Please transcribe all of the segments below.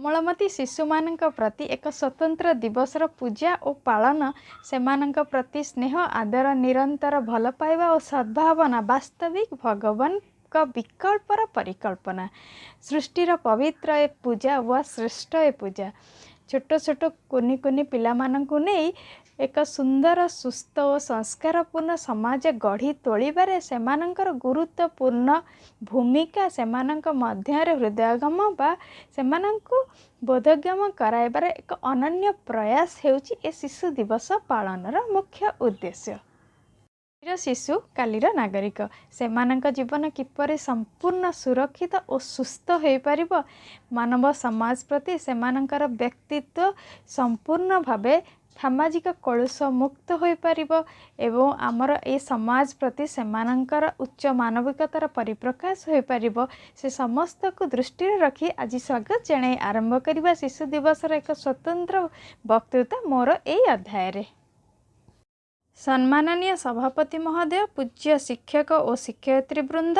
कोमलमती शिशुमानंक प्रति एक स्वतंत्र दिवसर पूजा और पालन सेमानंक प्रति स्नेह आदर निरंतर भल पाइबा और सद्भावना वास्तविक भगवान का विकल्पर परिकल्पना सृष्टिर पवित्र ए पूजा व श्रेष्ठ ए पूजा छोट छोट कुनी कुनी पिला मानंकु नहीं एक सुंदर सुस्थ और संस्कारपूर्ण समाज गढ़ी तोलिबारे सेमानंकर गुरुत्वपूर्ण भूमिका सेमानंक मध्यरे हृदयगम बा सेमानंकु बोधगम कराइबार एक अनन्य प्रयास हेउची ए शिशु दिवस पालनर मुख्य उद्देश्य। शिशु कालीर नागरिक सेमानंक जीवन किपरि संपूर्ण सुरक्षित और सुस्थ हो पारिबो मानव समाज प्रति सेमानंकर व्यक्तित्व संपूर्ण भावे सामाजिक कलुष मुक्त हो पारिबो एवं आमर ए समाज प्रति सेमानंकर उच्च मानविकतार परिप्रकाश हो पारिबो से समस्त को दृष्टि रखी आज स्वागत जणाई आरंभ करिबा शिशु दिवस एक स्वतंत्र वक्तृता मोर ए अध्याय रे। सम्माननीय सभापति महोदय, पूज्य शिक्षक और शिक्षयित्री वृंद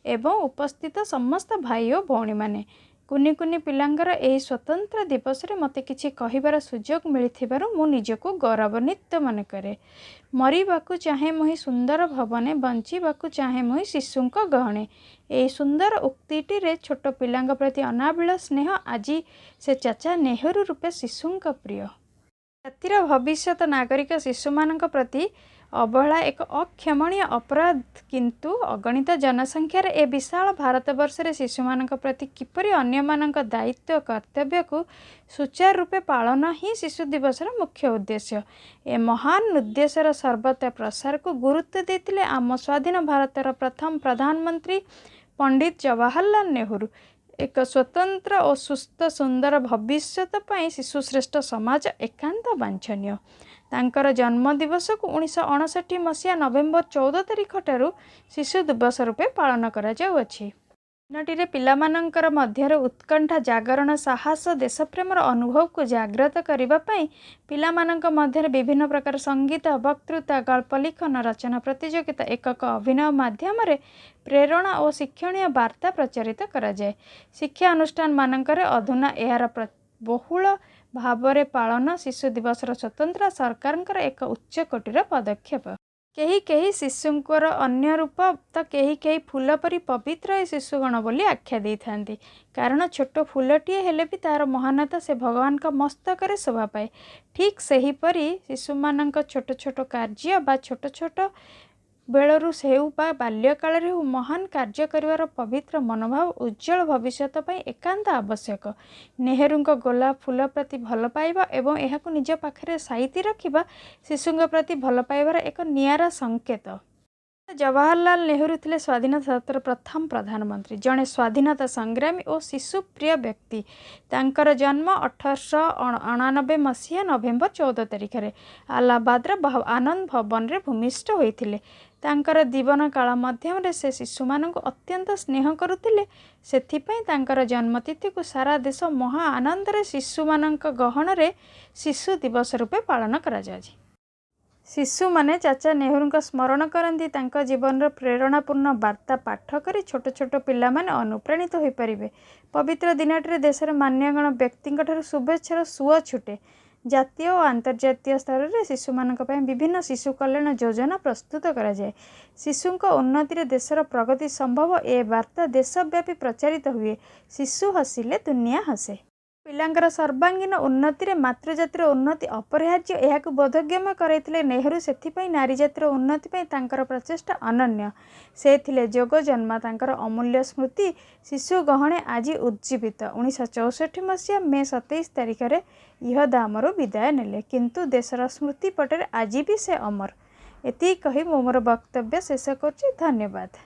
एवं उपस्थित समस्त भाई और भौणी माने कुनी कुनी पिलांगर एही स्वतंत्र दिवस रे मते किछि कहिबार सुजोग मिलिथिबारु मु निजको गौरवान्वित मन करे। मरिबाकु चाहे मोहि सुंदर भवने बंचिबाकु चाहे मोहि शिशुंक गहणे एही सुंदर उक्तिटी रे छोट पिलांग प्रति अनाबिल स्नेह आज से चाचा नेहरू रूपे शिशुंक प्रिय जातिर भविष्यत नागरिक शिशुमानंक प्रति अवहेला एक अक्षमणीय अपराध किंतु अगणित जनसंख्यार ए विशाल भारतवर्ष रे शिशुमानंक प्रति किपरि अन्यमानंक दायित्व कर्तव्य को सुचारू रूपे पालन ही शिशु दिवसर मुख्य उद्देश्य। ए महान उद्देश्यर सर्वत्र प्रसार को गुरुत्व देथिले आम स्वाधीन भारतर प्रथम प्रधानमंत्री पंडित जवाहरलाल नेहरू। एक स्वतंत्र और सुस्थ सुंदर भविष्यत पाई शिशु श्रेष्ठ समाज एकांत वांछनीय। तांकर जन्म दिवस को 1959 मसीहा नवेम्बर 14 तारिख ठारू शिशु दिवस रूपे पालन करा जाउअछि। दिनटी पिलामानंकर मध्यरे उत्कंठा जागरण साहस देशप्रेमर अनुभव को जागृत करिबा पई पिलामानंक मध्यरे विभिन्न प्रकार संगीत वक्तृता गल्प लिखन रचना प्रतियोगिता एकक अभिनय माध्यम प्रेरणा और शिक्षणीय वार्ता प्रचारित करा जाए। शिक्षा अनुष्ठान मानंकरे अधुना एहार बहुल भावरे पालन शिशु दिवसर स्वतंत्र सरकारंकर एक उच्च कोटिर पदक्षेप। केही केही शिशुंकर अन्य रूप तो केही केही फूल परी पवित्र शिशुगण बोली आख्या दी थांती कारण छोट फूलटीए हेले भी तार महानता से भगवान का मस्तक शोभा पाए। ठीक सही परी शिशुमानंक छोट छोट कार्य बा छोट छोट बेलू सेउ बा बाल्यकाल महान कार्य करिवार पवित्र मनोभाव उज्जवल भविष्यत पई एकांत आवश्यक। नेहरूंक गोलाप फूल प्रति भल पाइबा एवं एहाकु निज पाखरे साइती रखिबा शिशुंक प्रति भल पाइबार एक नियारा संकेत। जवाहरलाल नेहरू थिले स्वाधीनता भारतर प्रथम प्रधानमंत्री जड़े स्वाधीनता संग्रामी और शिशु प्रिय व्यक्ति। तांकर जन्म 1899 मसीहा नवेम्बर 14 तारिख रे आलाहाबादर आनंद भवन रे भूमिष्ठ होइथिले। तांकर जीवन काल मध्यम से शिशु मानक अत्यंत स्नेह करुथिले सेथिपई तांकर जन्मतिथि को सारा देश महा आनंद रे शिशु मानक गहन रे शिशु दिवस रूपे पालन करा जाय। शिशु माने चाचा नेहरू स्मरण करती तांका जीवन प्रेरणापूर्ण वार्ता पाठ करी छोट छोट पिला माने अनुप्राणित हो पारिबे। पवित्र दिनटे देशर मान्यगण व्यक्ति शुभेच्छार सुओ छुटे। जातीय और अंतर्जातीय स्तर में शिशु मानक पय विभिन्न शिशु कल्याण योजना प्रस्तुत करा जाए। शिशुंक उन्नति देशर प्रगति संभव ए वार्ता देशव्यापी प्रचारित हुए। शिशु हसिले दुनिया हसे। पिलांकर सर्वांगीन उन्नति रे मातृजातिर उन्नति अपरिहार्य एहाकु बोधगम्य करैथिले नेहरू। सेथिपई नारी जातिर उन्नति पई तांकर प्रचेष्टा अनन्य। से थिले जोग जन्मा तांकर अमूल्य स्मृति शिशु गहणे आज उज्जीवित। 1964 मसीहा मे 27 तारिख रे इहदामरु विदाय नेले किंतु देशर स्मृति पटरे आज भी से अमर। एति कही मोर वक्तव्य शेष करछि। धन्यवाद।